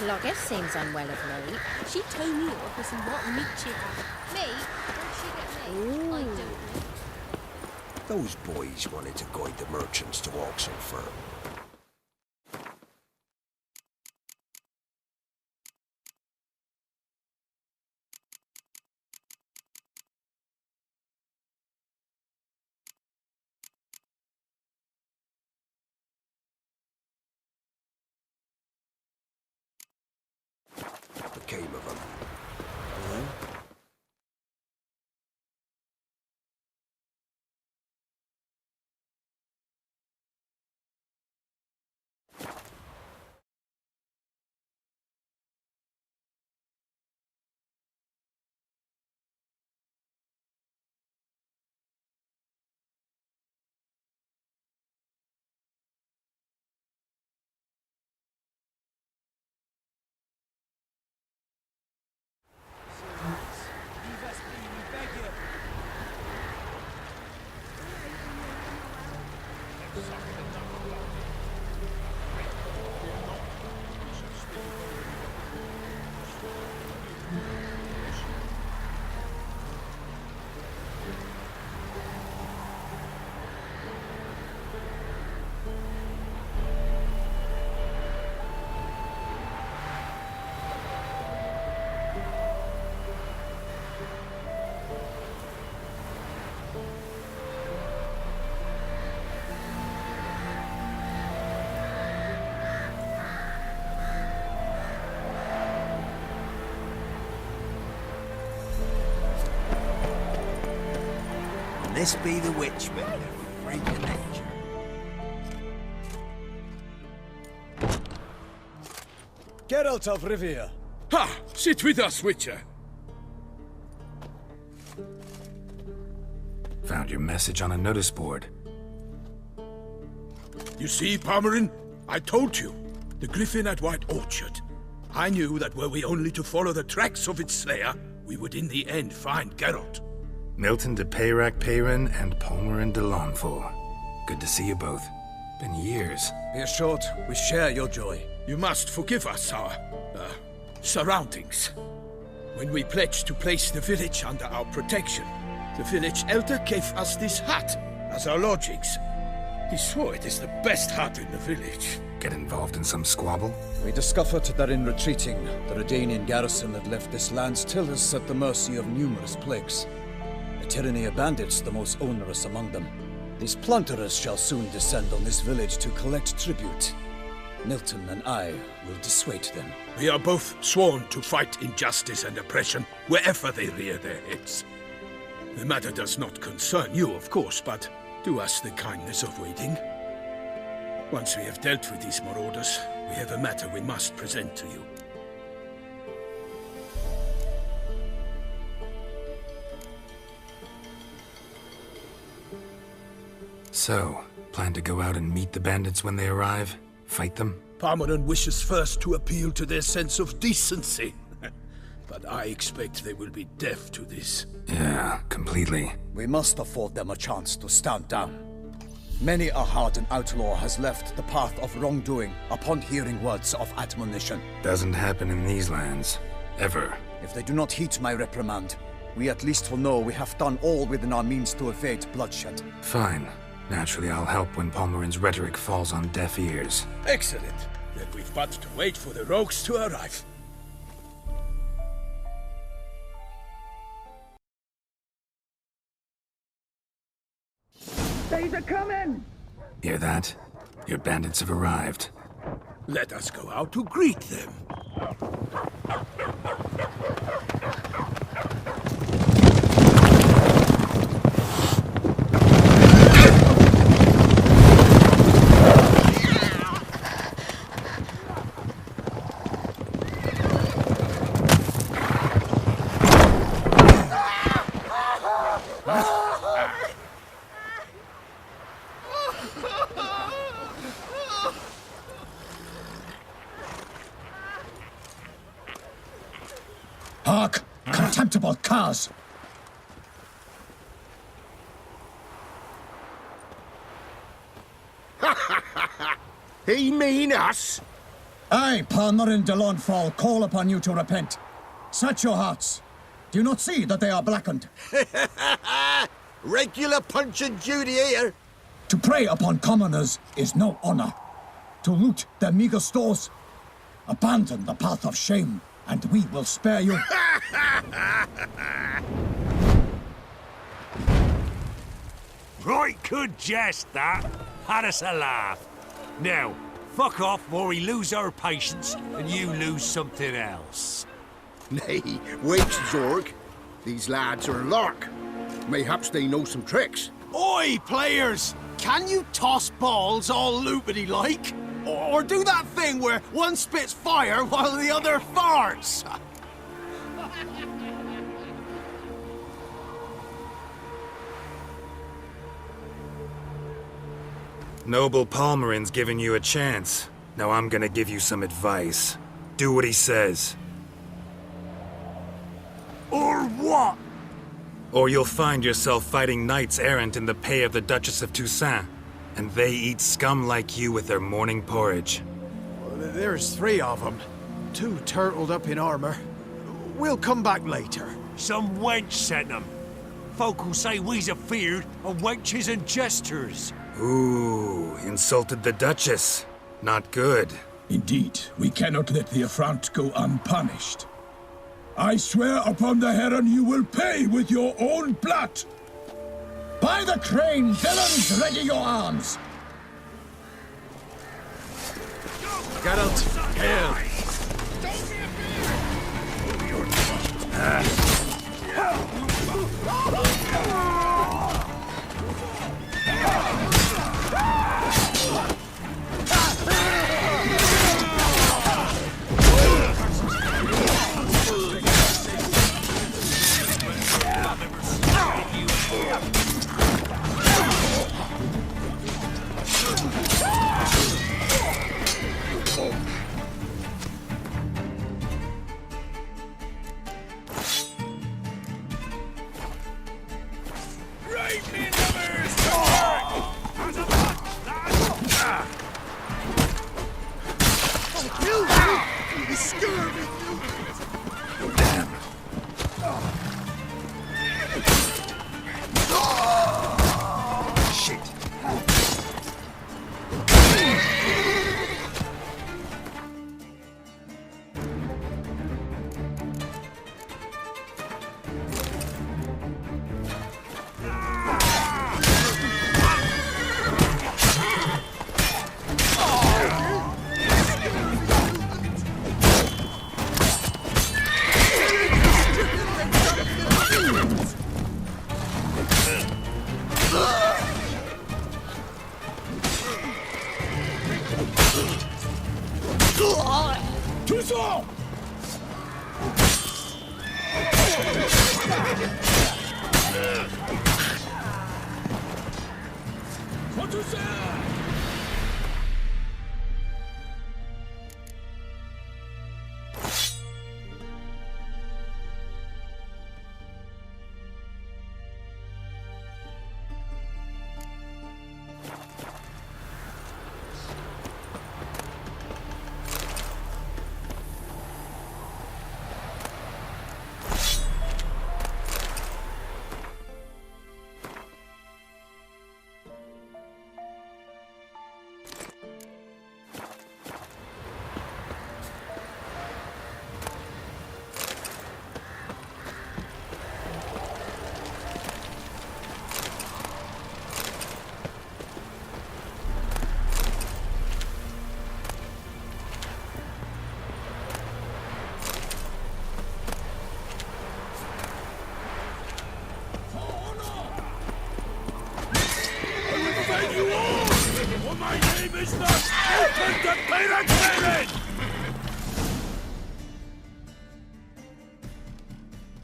Clogger seems unwell of late. She told me off with some rotten meat chicken. Me? What'd she get me? I don't know. Those boys wanted to guide the merchants to Oxenfurt. What came of them? This be the witchman that would bring the nature. Geralt of Rivia. Ha! Sit with us, Witcher. Found your message on a notice board. You see, Palmerin? I told you. The griffin at White Orchard. I knew that were we only to follow the tracks of its slayer, we would in the end find Geralt. Milton de Peyrac Peyran and Palmerin de Lawnful. Good to see you both. Been years. Be assured, we share your joy. You must forgive us our, surroundings. When we pledged to place the village under our protection, the village elder gave us this hut as our lodgings. He swore it is the best hut in the village. Get involved in some squabble? We discovered that in retreating, the Redanian garrison that left this land still is at the mercy of numerous plagues. The tyranny of bandits, the most onerous among them. These plunderers shall soon descend on this village to collect tribute. Milton and I will dissuade them. We are both sworn to fight injustice and oppression wherever they rear their heads. The matter does not concern you, of course, but do us the kindness of waiting. Once we have dealt with these marauders, we have a matter we must present to you. So, plan to go out and meet the bandits when they arrive? Fight them? Palmerin wishes first to appeal to their sense of decency. But I expect they will be deaf to this. Yeah, completely. We must afford them a chance to stand down. Many a hardened outlaw has left the path of wrongdoing upon hearing words of admonition. Doesn't happen in these lands. Ever. If they do not heed my reprimand, we at least will know we have done all within our means to evade bloodshed. Fine. Naturally, I'll help when Palmerin's rhetoric falls on deaf ears. Excellent. Then we've but to wait for the rogues to arrive. They're coming! Hear that? Your bandits have arrived. Let us go out to greet them. Hark! Contemptible curs! He mean us? I, Palmerin de Launfal, call upon you to repent. Set your hearts. Do you not see that they are blackened? Regular punch and Judy here. To prey upon commoners is no honor. To loot their meager stores, abandon the path of shame, and we will spare you. Right good jest, that. Had us a laugh. Now, fuck off or we lose our patience and you lose something else. Nay, wait, Zorg. These lads are lark. Mayhaps they know some tricks. Oi, players! Can you toss balls all loopity-like? Or do that thing where one spits fire while the other farts? Noble Palmerin's giving you a chance. Now I'm gonna give you some advice. Do what he says. Or what? Or you'll find yourself fighting knights errant in the pay of the Duchess of Toussaint. And they eat scum like you with their morning porridge. There's 3 of them. 2 turtled up in armor. We'll come back later. Some wench sent them. Folk who say we's afeard of wenches and jesters. Ooh, insulted the Duchess. Not good. Indeed, we cannot let the affront go unpunished. I swear upon the Heron you will pay with your own blood! By the crane, villains, ready your arms! Geralt, hail!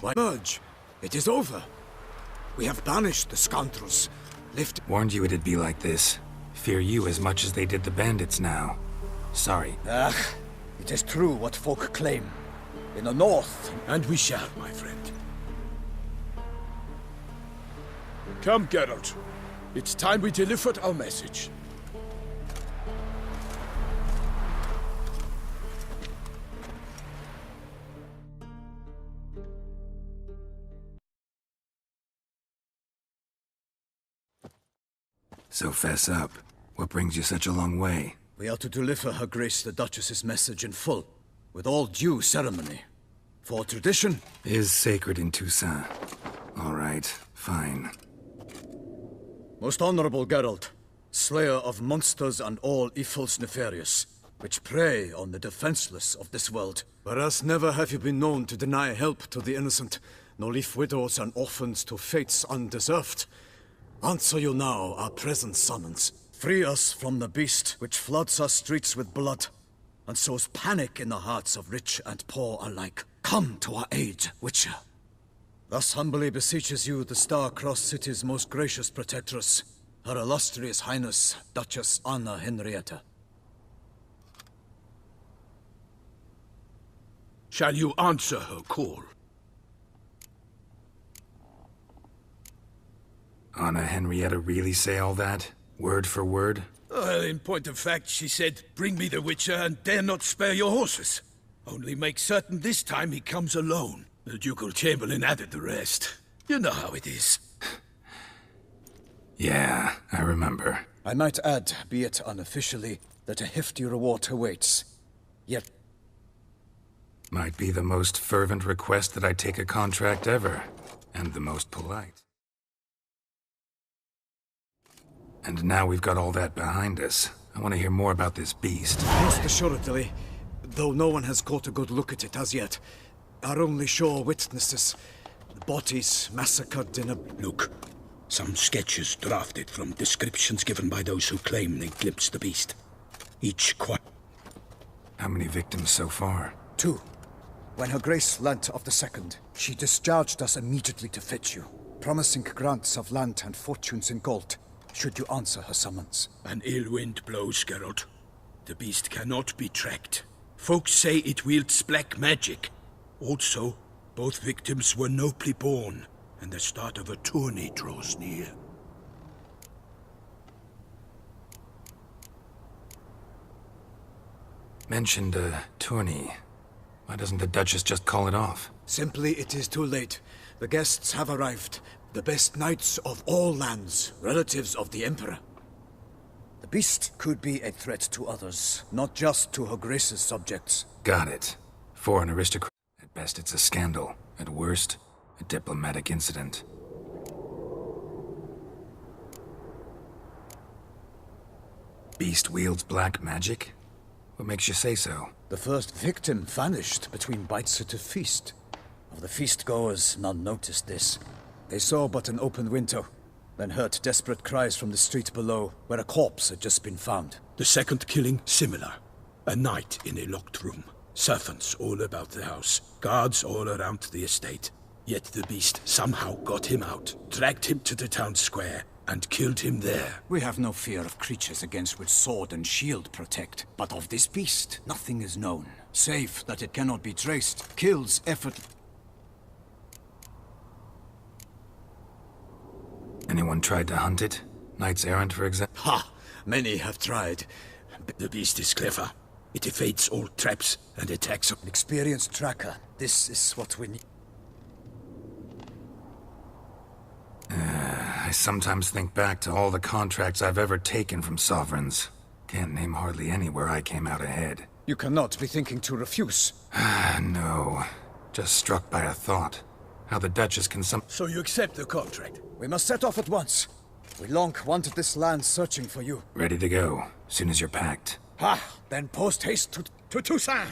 Why, Merge, it is over. We have banished the scoundrels. Warned you it'd be like this. Fear you as much as they did the bandits now. Sorry. It is true what folk claim. In the north. And we shall, my friend. Come, Geralt. It's time we delivered our message. So fess up. What brings you such a long way? We are to deliver Her Grace the Duchess's message in full, with all due ceremony. For tradition is sacred in Toussaint. All right, fine. Most honorable Geralt, slayer of monsters and all evils nefarious, which prey on the defenseless of this world. Whereas never have you been known to deny help to the innocent, nor leave widows and orphans to fates undeserved. Answer you now our present summons. Free us from the beast which floods our streets with blood, and sows panic in the hearts of rich and poor alike. Come to our aid, Witcher. Thus humbly beseeches you the Star-Crossed City's most gracious protectress, Her Illustrious Highness, Duchess Anna Henrietta. Shall you answer her call? Anna Henrietta really say all that? Word for word? Well, in point of fact, she said, "Bring me the Witcher and dare not spare your horses. Only make certain this time he comes alone." The Ducal Chamberlain added the rest. You know how it is. Yeah, I remember. I might add, be it unofficially, that a hefty reward awaits. Yet... Might be the most fervent request that I take a contract ever, and the most polite. And now we've got all that behind us. I want to hear more about this beast. Most assuredly, though no one has caught a good look at it as yet. Our only sure witnesses, the bodies massacred in a... Look, some sketches drafted from descriptions given by those who claim they glimpsed the beast. Each quite... How many victims so far? 2. When Her Grace learnt of the second, she discharged us immediately to fetch you, promising grants of land and fortunes in gold, should you answer her summons. An ill wind blows, Geralt. The beast cannot be tracked. Folks say it wields black magic. Also, both victims were nobly born, and the start of a tourney draws near. Mentioned a tourney. Why doesn't the Duchess just call it off? Simply, it is too late. The guests have arrived. The best knights of all lands, relatives of the Emperor. The beast could be a threat to others, not just to Her Grace's subjects. Got it. For an aristocrat, at best it's a scandal. At worst, a diplomatic incident. Beast wields black magic? What makes you say so? The first victim vanished between bites at a feast. Of the feast-goers, none noticed this. They saw but an open window, then heard desperate cries from the street below, where a corpse had just been found. The second killing, similar. A night in a locked room. Servants all about the house. Guards all around the estate. Yet the beast somehow got him out, dragged him to the town square, and killed him there. We have no fear of creatures against which sword and shield protect. But of this beast, nothing is known, save that it cannot be traced, kills effortlessly. Anyone tried to hunt it? Knights errant, for example? Ha! Many have tried. The beast is clever. It evades all traps and attacks. An experienced tracker. This is what we need. I sometimes think back to all the contracts I've ever taken from sovereigns. Can't name hardly any where I came out ahead. You cannot be thinking to refuse. No. Just struck by a thought. How the Duchess can So you accept the contract? We must set off at once. We long wanted this land searching for you. Ready to go, soon as you're packed. Then post haste to Toussaint!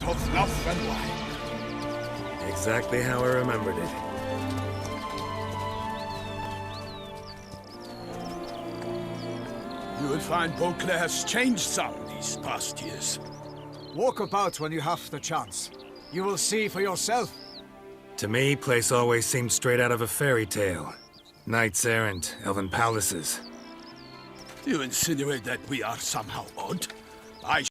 Of love and wine. Exactly how I remembered it. You will find Beauclair has changed some these past years. Walk about when you have the chance. You will see for yourself. To me, place always seemed straight out of a fairy tale. Knights errant, elven palaces. You insinuate that we are somehow odd? I